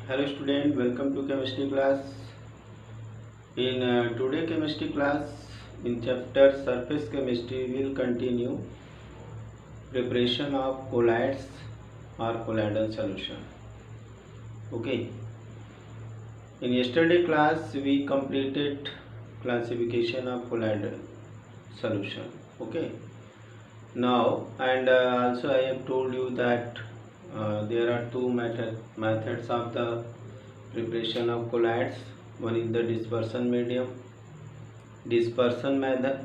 Hello student, welcome to chemistry class. In today chemistry class, in chapter surface chemistry, we will continue preparation of colloids or colloidal solution. Okay. In yesterday class, we completed classification of colloidal solution. Okay. Now and also I have told you that there are two methods of the preparation of colloids. One is the dispersion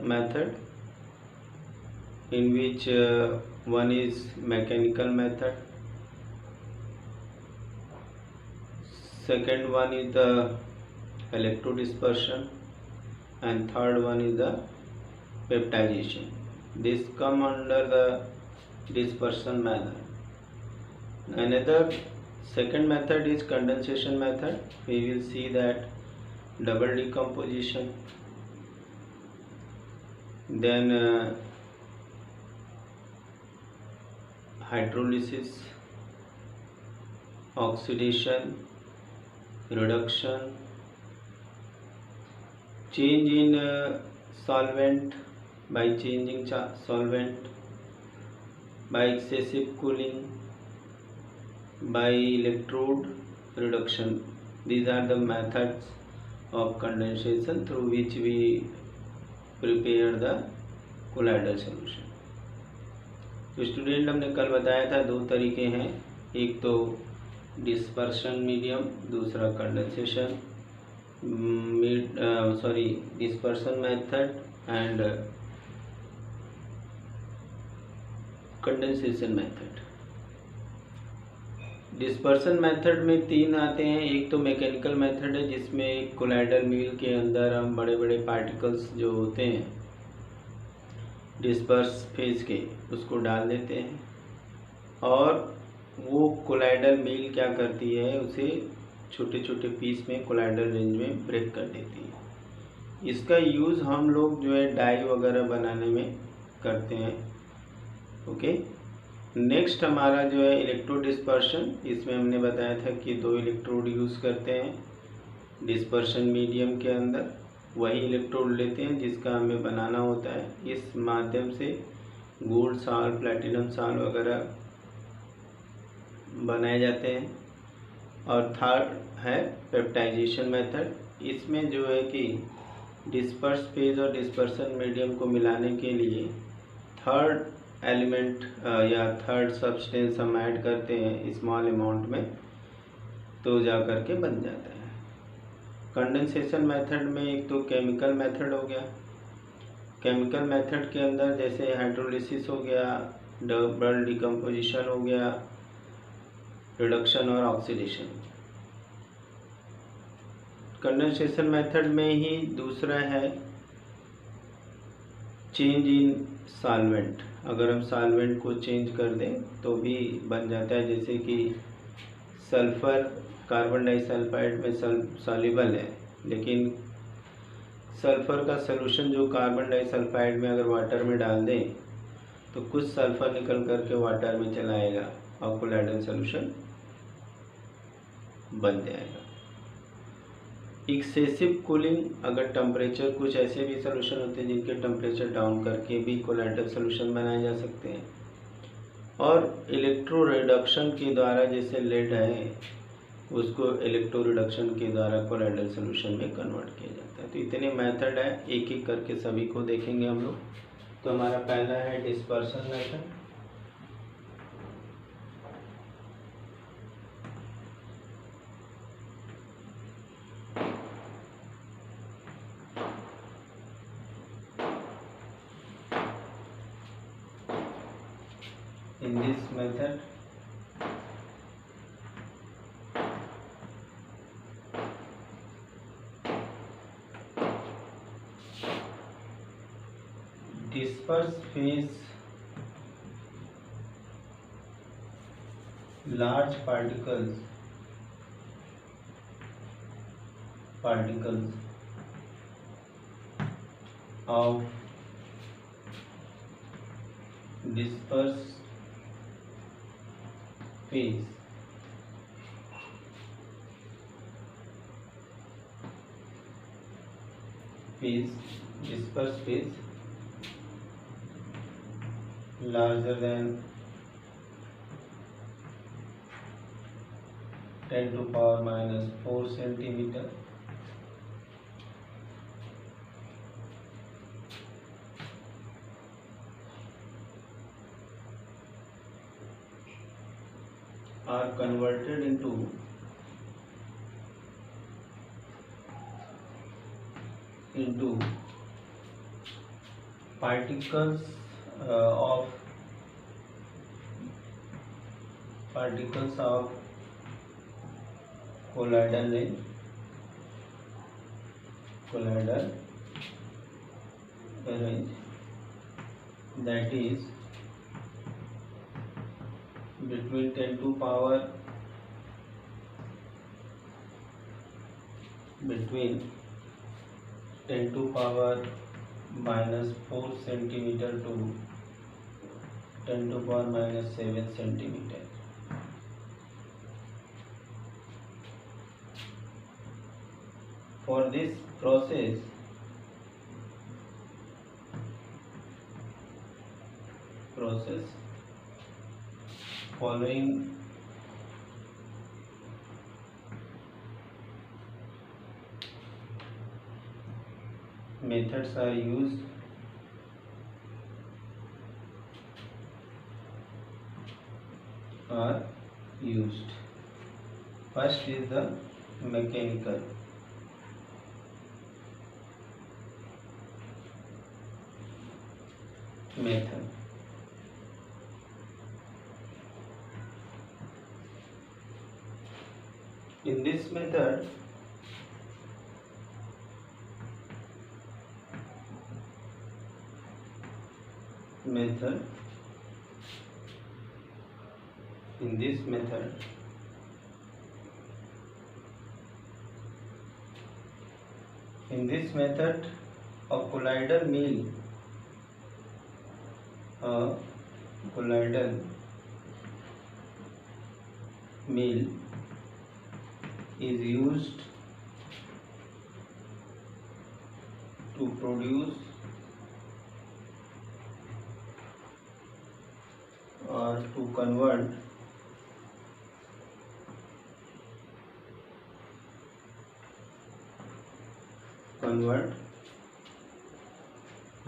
method, in which one is mechanical method, second one is the electrodispersion, and third one is the peptidization. This come under the dispersion method. Another second method is condensation method. We will see that double decomposition, then hydrolysis, oxidation, reduction, change in solvent by changing solvent, by excessive cooling, by electrode reduction. These are the methods of condensation through which we prepare the colloidal solution. तो student हमने कल बताया था दो तरीके हैं, एक तो डिस्पर्शन मीडियम, दूसरा condensation dispersion method and condensation method. Dispersion method में तीन आते हैं। एक तो मैकेनिकल मेथड है, जिसमें कोलाइडल मील के अंदर हम बड़े बड़े पार्टिकल्स जो होते हैं डिस्पर्स फेज के, उसको डाल देते हैं और वो कोलाइडल मील क्या करती है, उसे छोटे छोटे पीस में कोलाइडल रेंज में ब्रेक कर देती है। इसका यूज़ हम लोग जो है डाई वगैरह बनाने में करते हैं। ओके। नेक्स्ट हमारा जो है इलेक्ट्रोड डिस्पर्शन। इसमें हमने बताया था कि दो इलेक्ट्रोड यूज़ करते हैं डिस्पर्शन मीडियम के अंदर, वही इलेक्ट्रोड लेते हैं जिसका हमें बनाना होता है। इस माध्यम से गोल्ड साल्ट, प्लैटिनम साल्ट वगैरह बनाए जाते हैं। और थर्ड है पेप्टाइजेशन मेथड। इसमें जो है कि डिस्पर्स फेज और डिस्पर्शन मीडियम को मिलाने के लिए थर्ड एलिमेंट या थर्ड सब्सटेंस हम ऐड करते हैं स्मॉल अमाउंट में, तो जा कर के बन जाता है। कंडेंसेशन मेथड में एक तो केमिकल मेथड हो गया। केमिकल मेथड के अंदर जैसे हाइड्रोलिसिस हो गया, डबल डिकम्पोजिशन हो गया, रिडक्शन और ऑक्सीडेशन। कंडेंसेशन मेथड में ही दूसरा है चेंज इन सॉल्वेंट। अगर हम सॉल्वेंट को चेंज कर दें तो भी बन जाता है। जैसे कि सल्फ़र कार्बन डाइसल्फाइड में सॉल्युबल है, लेकिन सल्फ़र का सलूशन जो कार्बन डाइसल्फाइड में अगर वाटर में डाल दें तो कुछ सल्फ़र निकल करके वाटर में चला आएगा और कोलाइडल सलूशन बन जाएगा। एक्सेसिव कूलिंग, अगर टेम्परेचर, कुछ ऐसे भी सलूशन होते हैं जिनके टेम्परेचर डाउन करके भी कोलाइडल सलूशन बनाए जा सकते हैं। और इलेक्ट्रो रिडक्शन के द्वारा, जैसे लेड है उसको इलेक्ट्रो रिडक्शन के द्वारा कोलाइडल सलूशन में कन्वर्ट किया जाता है। तो इतने मेथड है, एक एक करके सभी को देखेंगे हम लोग। तो हमारा पहला है dispersion method. In this method, disperse phase large particles of disperse phase phase, disperse phase larger than 10 to power minus 4 centimeter are converted into particles of colloidal range, that is between 10 to power minus 4 centimeter to 10 to power minus 7 centimeter. For this process, following methods are used. First is the mechanical method. In this method, a colloidal mill is used to produce or to convert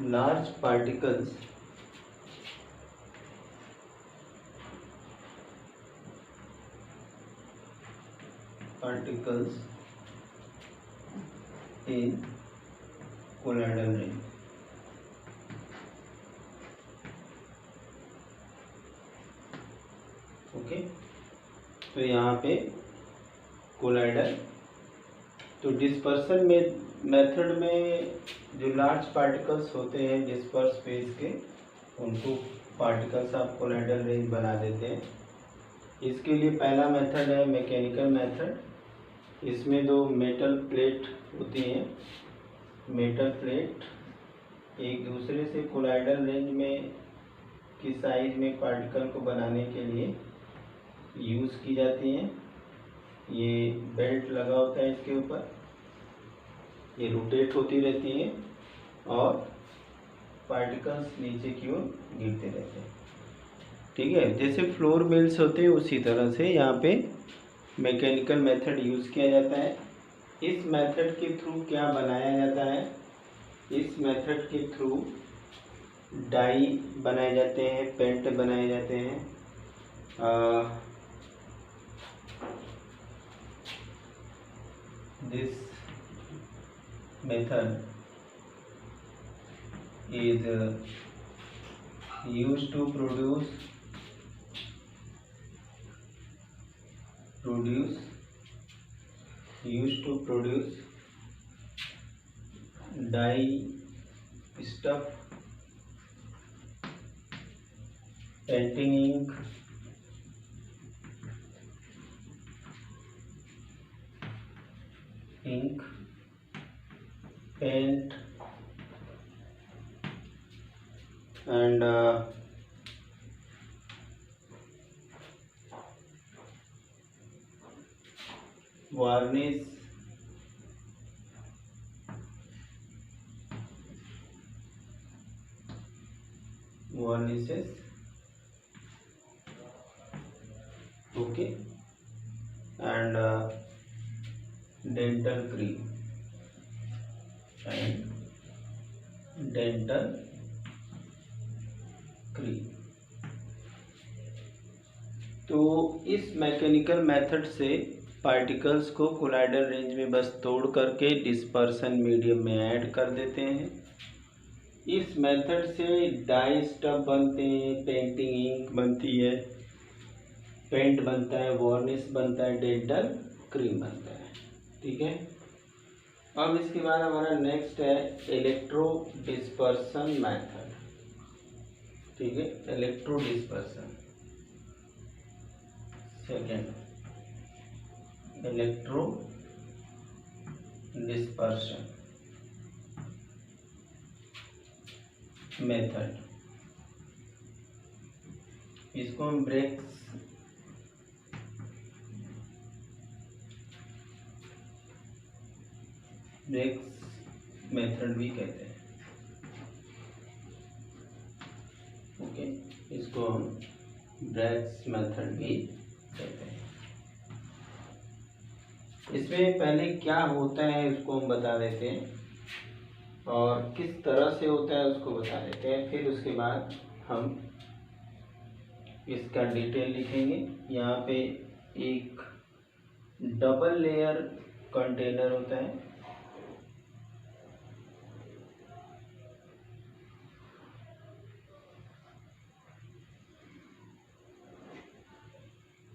large particles in colloidal range. Okay, तो यहाँ पे colloidal, तो dispersion method में जो large particles होते हैं disperse phase के, उनको पार्टिकल्स आप कोलाइडल रेंज बना देते हैं। इसके लिए पहला मेथड है मैकेनिकल मेथड। इसमें दो मेटल प्लेट होती हैं। मेटल प्लेट एक दूसरे से कोलाइडल रेंज में की साइज में पार्टिकल को बनाने के लिए यूज़ की जाती हैं। ये बेल्ट लगा होता है इसके ऊपर, ये रोटेट होती रहती हैं और पार्टिकल्स नीचे की ओर गिरते रहते हैं। ठीक है, जैसे फ्लोर मिल्स होते हैं उसी तरह से यहाँ पे मैकेनिकल मेथड यूज़ किया जाता है। इस मेथड के थ्रू क्या बनाया जाता है? इस मेथड के थ्रू डाई बनाए जाते हैं, पेंट बनाए जाते हैं। This method is used to produce dye stuff, painting ink, paint and varnish services, okay, and dental cream and dental cream. तो इस मैकेनिकल मेथड से पार्टिकल्स को कोलाइडल रेंज में बस तोड़ करके डिस्पर्सन मीडियम में ऐड कर देते हैं। इस मेथड से डाई स्टफ बनते हैं, पेंटिंग इंक बनती है, पेंट बनता है, वार्निश बनता है, डेंटल क्रीम बनता है। ठीक है, अब इसके बाद हमारा नेक्स्ट है इलेक्ट्रो डिस्पर्सन मेथड। ठीक है, electro dispersion second, electro dispersion method. इसको हम ब्रेक्स मेथड भी कहते हैं। ओके, इसको हम ब्रेक्स मेथड भी कहते हैं। इसमें पहले क्या होता है उसको हम बता देते हैं और किस तरह से होता है उसको बता देते हैं, फिर उसके बाद हम इसका डिटेल लिखेंगे। यहाँ पे एक डबल लेयर कंटेनर होता है,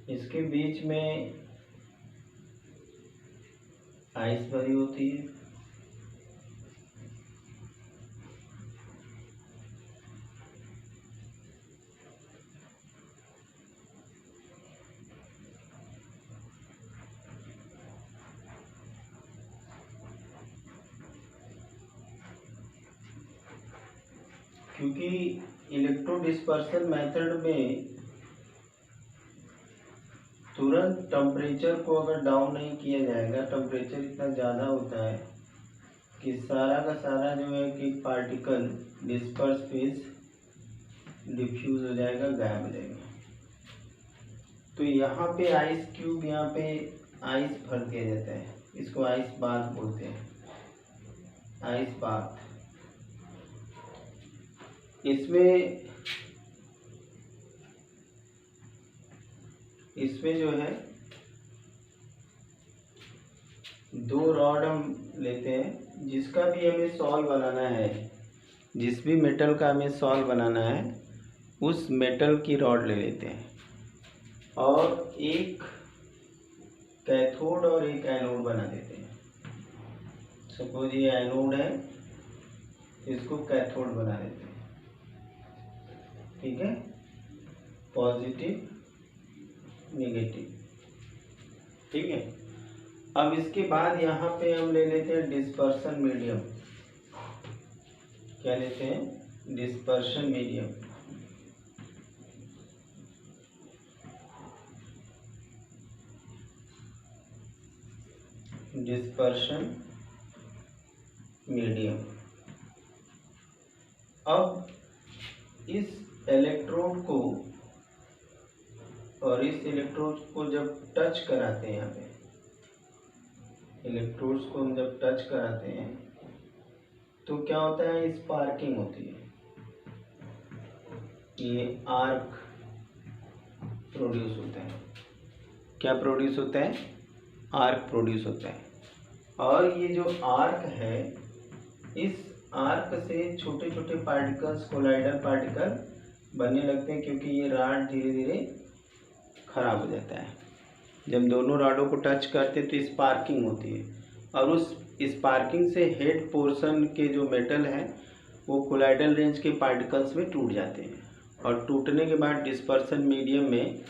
इसके बीच में आइस भरी होती है, क्योंकि इलेक्ट्रो डिस्पर्सन मेथड में तुरंत टेम्परेचर को अगर डाउन नहीं किया जाएगा, टेम्परेचर इतना ज़्यादा होता है कि सारा का सारा जो है कि पार्टिकल डिस्पर्स फेज डिफ्यूज हो जाएगा, गायब हो जाएगा। तो यहाँ पे आइस क्यूब, यहाँ पे आइस भर दिया जाता है, इसको आइस बाथ बोलते हैं, आइस बाथ। इसमें जो है दो रॉड हम लेते हैं, जिसका भी हमें सॉल्व बनाना है, जिस भी मेटल का हमें सॉल्व बनाना है उस मेटल की रॉड ले लेते हैं और एक कैथोड और एक एनोड बना देते हैं। सपोज ये एनोड है, इसको कैथोड बना देते हैं। ठीक है, पॉजिटिव नेगेटिव। ठीक है, अब इसके बाद यहाँ पे हम ले लेते हैं डिस्पर्सन मीडियम। क्या लेते हैं? Dispersion medium. Dispersion medium. अब इस इलेक्ट्रोड को और इस इलेक्ट्रोड को जब टच कराते हैं, यहाँ पे इलेक्ट्रोड्स को हम जब टच कराते हैं तो क्या होता है, स्पार्किंग होती है, ये आर्क प्रोड्यूस होता है। क्या प्रोड्यूस होता है? आर्क प्रोड्यूस होता है। और ये जो आर्क है, इस आर्क से छोटे छोटे पार्टिकल्स, कोलाइडल पार्टिकल बनने लगते हैं, क्योंकि ये रॉड धीरे धीरे खराब हो जाता है। जब दोनों रॉडों को टच करते हैं तो स्पार्किंग होती है, और उस स्पार्किंग से हेड पोर्शन के जो मेटल हैं वो कोलाइडल रेंज के पार्टिकल्स में टूट जाते हैं, और टूटने के बाद डिस्पर्सन मीडियम में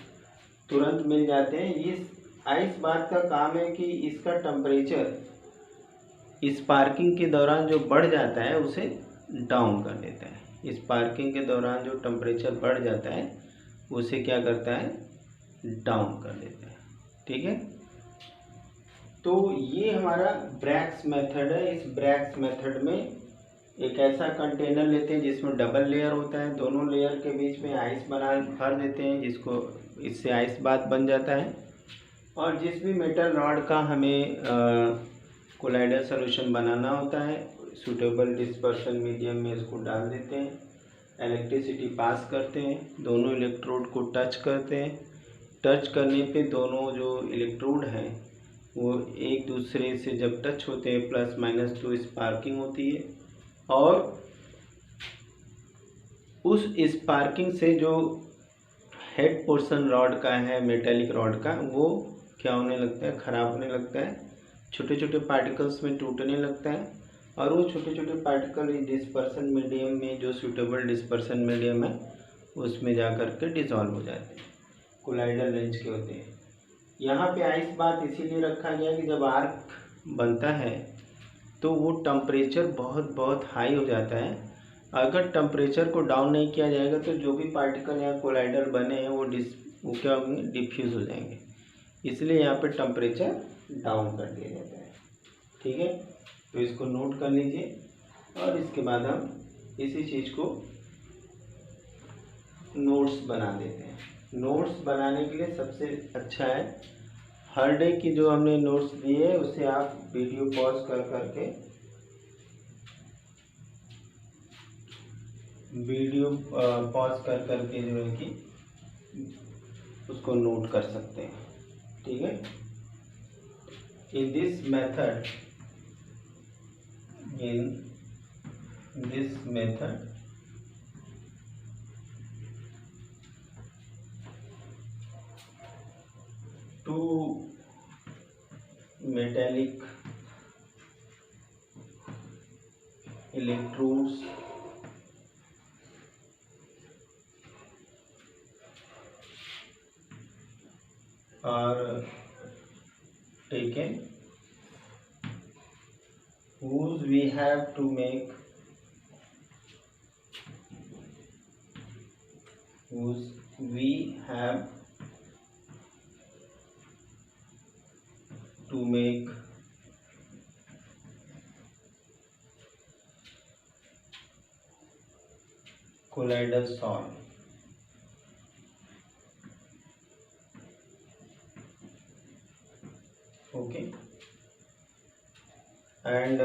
तुरंत मिल जाते हैं। इस आइस बात का काम है कि इसका टेम्परेचर स्पार्किंग के दौरान जो बढ़ जाता है उसे डाउन कर देता है। स्पार्किंग के दौरान जो टेम्परेचर बढ़ जाता है उसे क्या करता है? डाउन कर देता है। ठीक है, तो ये हमारा ब्रैक्स मेथड है। इस ब्रैक्स मेथड में एक ऐसा कंटेनर लेते हैं जिसमें डबल लेयर होता है, दोनों लेयर के बीच में आइस बना भर देते हैं, जिसको इससे आइस बाथ बन जाता है। और जिस भी मेटल रॉड का हमें कोलाइडल सॉल्यूशन बनाना होता है, सूटेबल डिस्पर्शन मीडियम में इसको डाल देते हैं, इलेक्ट्रिसिटी पास करते हैं, दोनों इलेक्ट्रोड को टच करते हैं। टच करने पे दोनों जो इलेक्ट्रोड हैं वो एक दूसरे से जब टच होते हैं प्लस माइनस तो स्पार्किंग होती है, और उस स्पार्किंग से जो हेड पोर्शन रॉड का है, मेटेलिक रॉड का, वो क्या होने लगता है, ख़राब होने लगता है, छोटे छोटे पार्टिकल्स में टूटने लगता है। और वो छोटे छोटे पार्टिकल डिस्पर्सन मीडियम में, जो सूटेबल डिस्पर्सन मीडियम है, उसमें जा कर के डिज़ोल्व हो जाते हैं, कोलाइडल रेंज के होते हैं। यहाँ पे आइस बात इसीलिए रखा गया कि जब आर्क बनता है तो वो टेम्परेचर बहुत बहुत हाई हो जाता है। अगर टेम्परेचर को डाउन नहीं किया जाएगा तो जो भी पार्टिकल यहाँ कोलाइडल बने हैं वो क्या होंगे, डिफ्यूज़ हो जाएंगे। इसलिए यहाँ पे टेम्परेचर डाउन कर दिया जाता है। ठीक है, तो इसको नोट कर लीजिए और इसके बाद हम इसी चीज़ को नोट्स बना देते हैं। नोट्स बनाने के लिए सबसे अच्छा है, हर डे की जो हमने नोट्स दिए है उसे आप वीडियो पॉज कर करके जो है कि उसको नोट कर सकते हैं। ठीक है, in this method two metallic electrodes are taken, whose we have to make colloidal salt. Okay, and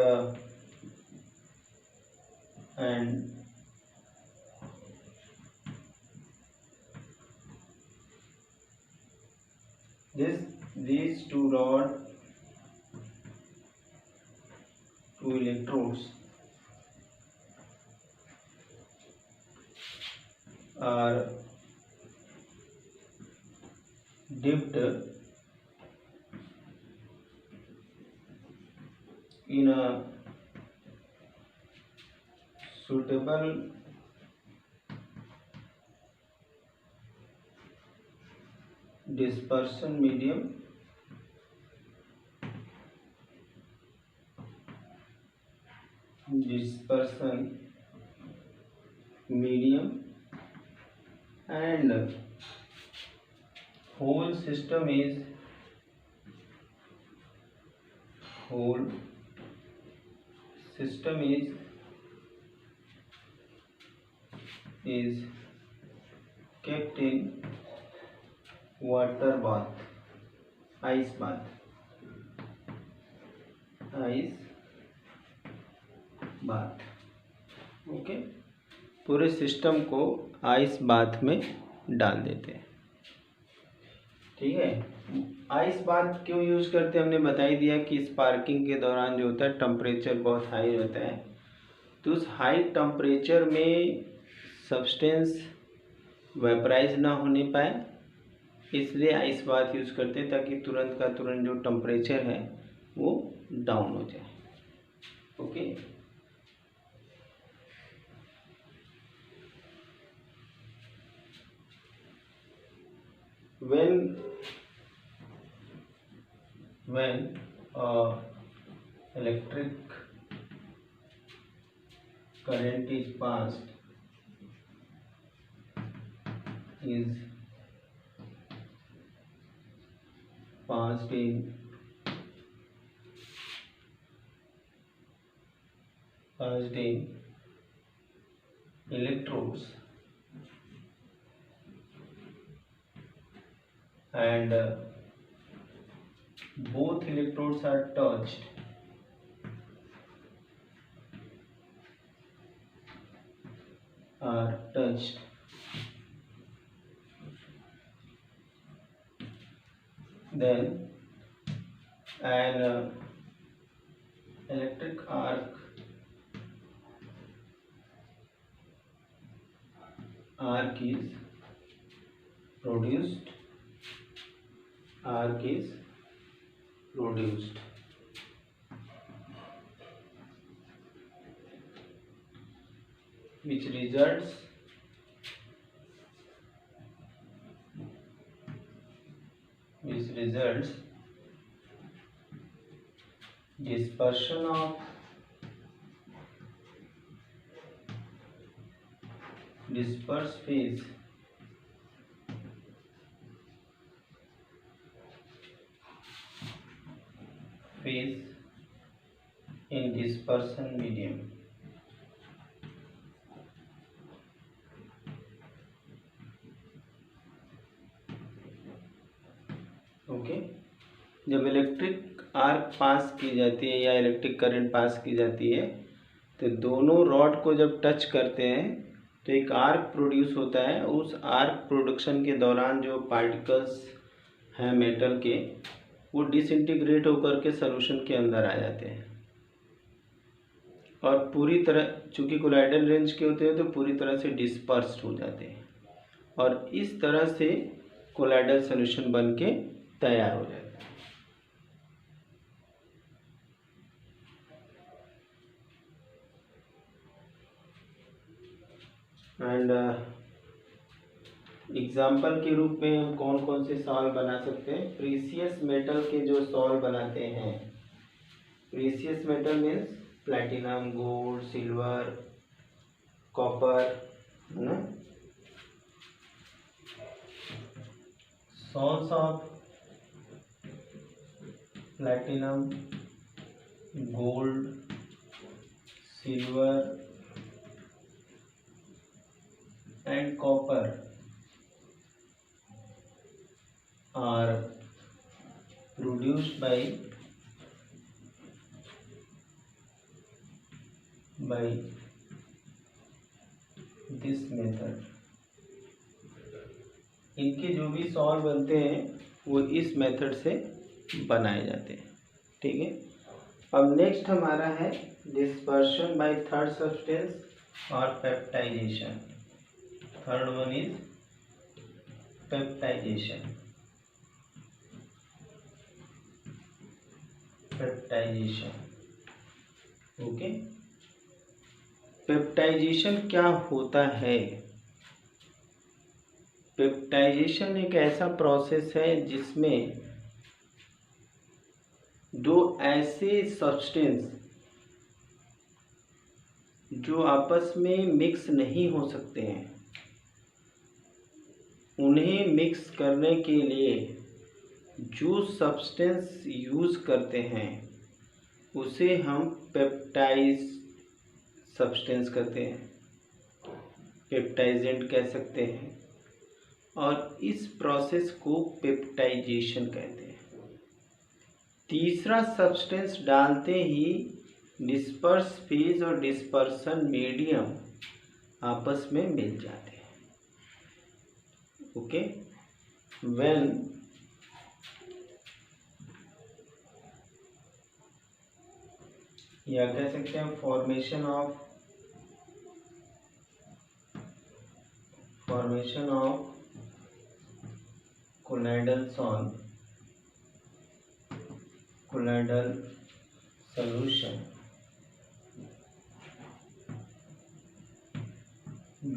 these two electrodes are dipped in a suitable dispersion medium and whole system is kept in water bath, ice bath. Okay, पूरे system को ice bath में डाल देते हैं। ठीक है, ice bath क्यों use करते हैं हमने बता ही दिया कि स्पार्किंग के दौरान जो होता है टेम्परेचर बहुत हाई होता है, तो उस हाई टेम्परेचर में सब्सटेंस वेपराइज ना होने पाए, इसलिए आइस बाथ यूज़ करते हैं ताकि तुरंत का तुरंत जो टेम्परेचर है वो डाउन हो जाए। Okay, when electric current is passed in electrodes and both electrodes are touched, then an electric arc is produced, which results dispersion of disperse phase in dispersion medium. Okay, जब electric arc पास की जाती है या electric current pass की जाती है तो दोनों रॉड को जब टच करते हैं तो एक आर्क प्रोड्यूस होता है। उस आर्क प्रोडक्शन के दौरान जो पार्टिकल्स हैं मेटल के, वो डिसइंटीग्रेट होकर के सॉल्यूशन के अंदर आ जाते हैं और पूरी तरह, चूँकि कोलाइडल रेंज के होते हैं तो पूरी तरह से डिस्पर्स्ड हो जाते हैं और इस तरह से कोलाइडल सॉल्यूशन बन के तैयार हो जाता है। एंड एग्जाम्पल के रूप में हम कौन कौन से सॉल्व बना सकते हैं? प्रीसियस मेटल के जो सॉल्व बनाते हैं, precious metal means platinum, gold, silver, copper, है ना। Solves of platinum, gold, silver and copper are produced by this method। इनके जो भी सॉल्व बनते हैं वो इस मेथड से बनाए जाते हैं, ठीक है। अब नेक्स्ट हमारा है डिस्पर्शन बाय थर्ड सब्सटेंस और peptization. Third one is peptization. Okay, peptization क्या होता है? पेप्टाइजेशन एक ऐसा प्रोसेस है जिसमें दो ऐसे सब्सटेंस जो आपस में मिक्स नहीं हो सकते हैं, उन्हें मिक्स करने के लिए जो सब्सटेंस यूज़ करते हैं उसे हम पेप्टाइज सब्सटेंस कहते हैं, पेप्टाइजेंट कह सकते हैं, और इस प्रोसेस को पेप्टाइजेशन कहते हैं। तीसरा सब्सटेंस डालते ही डिस्पर्स फेज और डिस्पर्सन मीडियम आपस में मिल जाते हैं। ओके, व्हेन या कह सकते हैं formation of colloidal solution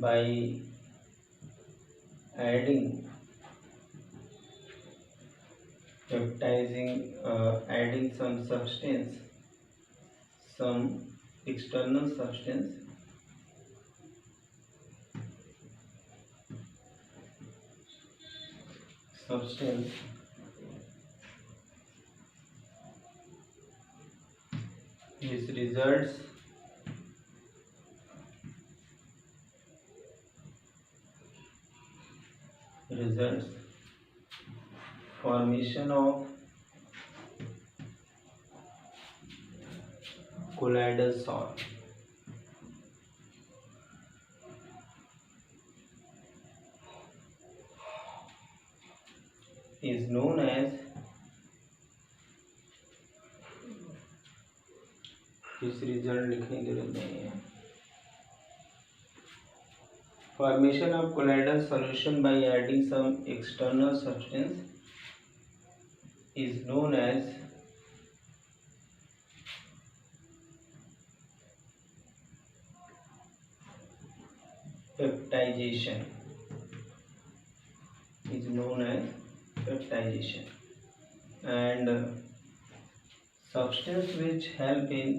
by adding some substance, some external substance which results results formation of colloidal salt is known as इस रिजल्ट लिखने की जरूरत नहीं है. Formation of colloidal solution by adding some external substance is known as peptidization. And substance which help in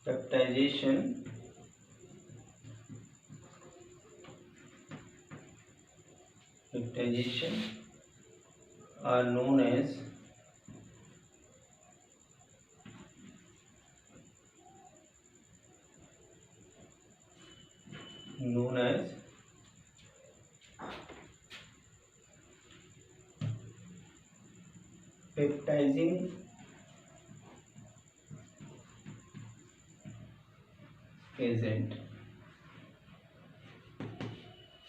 peptidization are known as peptidizing agent.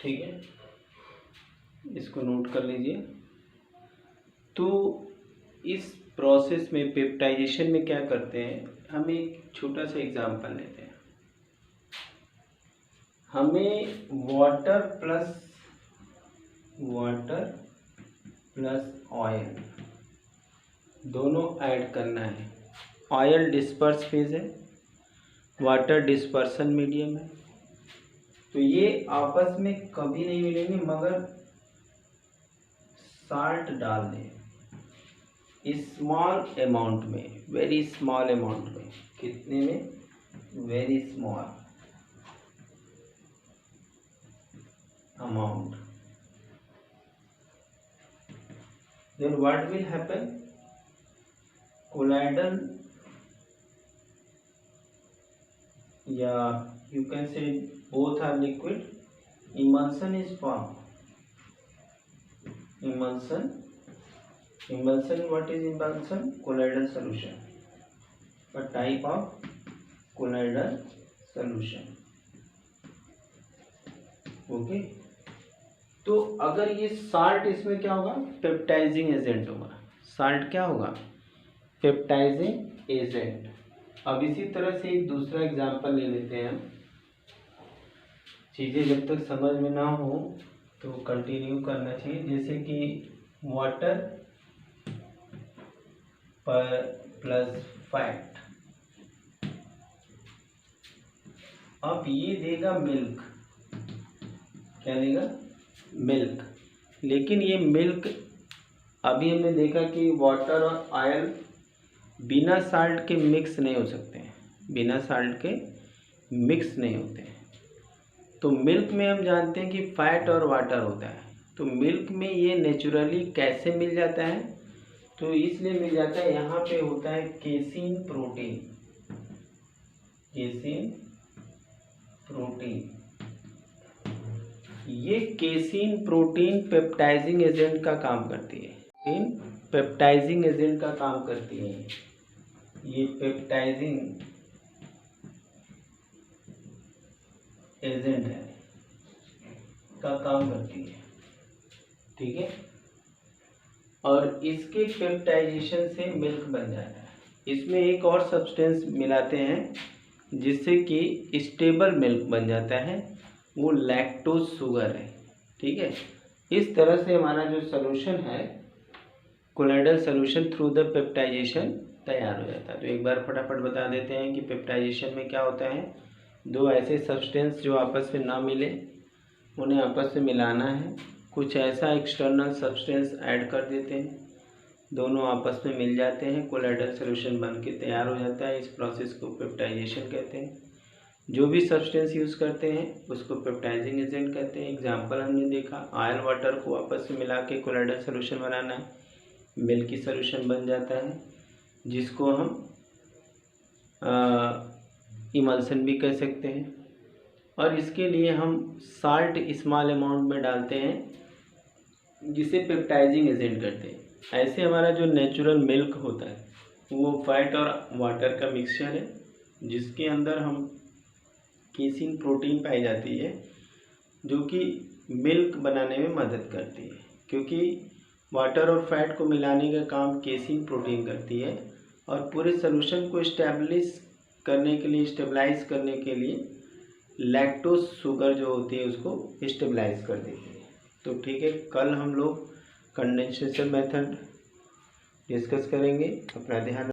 ठीक है, इसको note कर लीजिए. तो इस प्रोसेस में पेप्टाइजेशन में क्या करते हैं, हम एक छोटा सा एग्जांपल लेते हैं. हमें वाटर प्लस ऑयल दोनों ऐड करना है. ऑयल डिस्पर्स फेज है, वाटर डिस्पर्सन मीडियम है. तो ये आपस में कभी नहीं मिलेंगे मगर साल्ट डाल दें स्मॉल अमाउंट में, वेरी स्मॉल अमाउंट में. कितने में? Very small amount. then what will happen? Colloidal, yeah, you can say both are liquid. Emulsion is formed. Emulsion, what is emulsion? Colloidal solution. A type of colloidal solution. Okay. तो अगर ये salt, इसमें क्या होगा? Peptising agent होगा. Salt क्या होगा? Peptising agent. अब इसी तरह से एक दूसरा एग्जांपल ले लेते हैं हम. चीज़ें जब तक समझ में ना हो तो कंटिन्यू करना चाहिए. जैसे कि वाटर प्लस फैट. अब ये देगा मिल्क. क्या देगा? मिल्क. लेकिन ये मिल्क अभी हमने देखा कि वाटर और ऑयल बिना साल्ट के मिक्स नहीं हो सकते हैं, बिना साल्ट के मिक्स नहीं होते हैं. तो मिल्क में हम जानते हैं कि फैट और वाटर होता है. तो मिल्क में ये नेचुरली कैसे मिल जाता है? तो इसलिए मिल जाता है, यहाँ पे होता है केसीन प्रोटीन. ये केसीन प्रोटीन पेप्टाइजिंग एजेंट का काम करती है. पेप्टाइजिंग एजेंट का काम करती है. ये पेप्टाइजिंग एजेंट है, का काम करती है. ठीक है. और इसके पेप्टाइजेशन से मिल्क बन जाता है. इसमें एक और सब्सटेंस मिलाते हैं जिससे कि स्टेबल मिल्क बन जाता है. वो लैक्टोज शुगर है. ठीक है. इस तरह से हमारा जो सॉल्यूशन है, colloidal solution through the peptization तैयार हो जाता है. तो एक बार फटाफट बता देते हैं कि पेप्टाइजेशन में क्या होता है. दो ऐसे सब्सटेंस जो आपस में ना मिले उन्हें आपस में मिलाना है. कुछ ऐसा एक्सटर्नल सब्सटेंस ऐड कर देते हैं, दोनों आपस में मिल जाते हैं, कोलोइडल सॉल्यूशन बन के तैयार हो जाता है. इस प्रोसेस को पेप्टाइजेशन कहते हैं. जो भी सब्सटेंस यूज़ करते हैं उसको पेप्टाइजिंग एजेंट कहते हैं। एग्जांपल हमने देखा, आयल वाटर को आपस में मिला के कोलाइडल सोल्यूशन बनाना है, मिल्की सोल्यूशन बन जाता है, जिसको हम इमल्सन भी कह सकते हैं। और इसके लिए हम साल्ट स्मॉल अमाउंट में डालते हैं, जिसे पेप्टाइजिंग एजेंट कहते हैं। ऐसे हमारा जो नेचुरल मिल्क होता है वो फैट और वाटर का मिक्सचर है, जिसके अंदर हम केसिन प्रोटीन पाई जाती है, जो कि मिल्क बनाने में मदद करती है। क्योंकि वाटर और फैट को मिलाने का काम केसिन प्रोटीन करती है, और पूरे सोल्यूशन को स्टेबलाइज करने के लिए लैक्टोज शुगर जो होती है उसको स्टेबलाइज कर देती है। तो ठीक है, कल हम लोग कंडेंसेशन मेथड डिस्कस करेंगे। अपना ध्यान